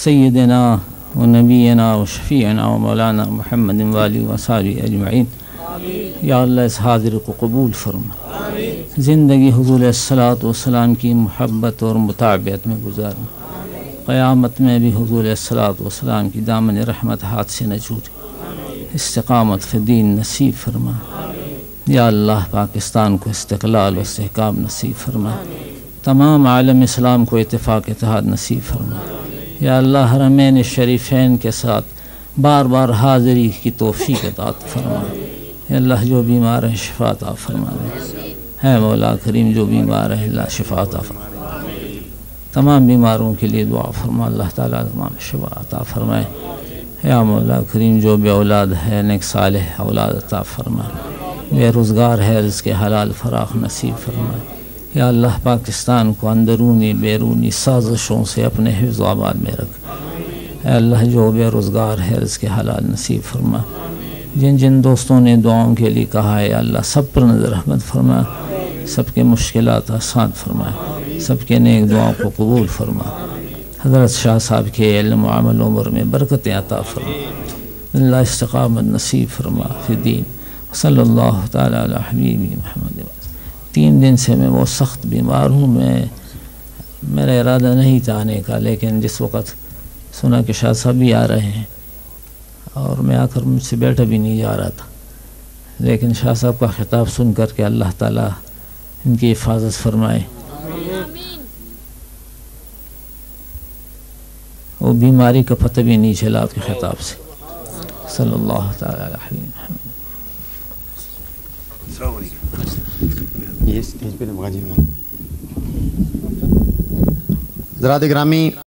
سیدنا و نبینا و شفیعنا و مولانا محمد والی و صحابہ اجمعین. یا اللہ اس حاضر کو قبول فرما، زندگی حضور علیہ الصلوۃ والسلام کی محبت اور متابعت میں گزارنا، قیامت میں بھی حضور علیہ الصلوۃ والسلام کی دامن رحمت ہاتھ سے نہ چھوٹے، استقامت فی دین نصیب فرما. یا اللہ پاکستان کو استقلال و استحکام نصیب فرما، تمام عالم اسلام کو اتفاق اتحاد نصیب فرما. یا اللہ حرمین شریفین کے ساتھ بار بار حاضری کی توفیق عطا فرما. یا اللہ جو بیمار ہیں شفا عطا فرما دے. ہے مولا کریم جو بیمار ہے اللہ شفا عطا فرما. تمام بیماروں کے لیے دعا فرما، اللہ تعالیٰ تمام شفا عطا فرمائے. یا مولا کریم جو بے اولاد ہے نیک صالح اولاد عطا فرما، بے روزگار ہے رزق حلال فراخ نصیب فرما. یا اللہ پاکستان کو اندرونی بیرونی سازشوں سے اپنے حفظ و امان میں رکھ. اے اللہ جو بے روزگار ہے رزق حلال نصیب فرما. جن جن دوستوں نے دعاؤں کے لیے کہا ہے اللہ سب پر نظر رحمت فرما، سب کے مشکلات آسان فرما، سب کے نیک دعاؤں کو قبول فرما. حضرت شاہ صاحب کے علم و عمل عمر میں برکتیں عطا فرما. اللہ استقامت نصیب فرما فی دین. صلی اللہ تعالیٰ علی حبیبی محمد. 3 دن سے میں وہ سخت بیمار ہوں. میرا ارادہ نہیں تھا آنے کا، لیکن جس وقت سنا کہ شاہ صاحب بھی آ رہے ہیں اور میں آ کر مجھ سے بیٹھا بھی نہیں جا رہا تھا، لیکن شاہ صاحب کا خطاب سن کر کے اللہ تعالیٰ ان کی حفاظت فرمائے. وہ بیماری کا پتہ بھی نہیں چلا آپ کے خطاب سے. صلی اللہ تعالیٰ علیہ وسلم. السلام علیکم. حضرات گرامی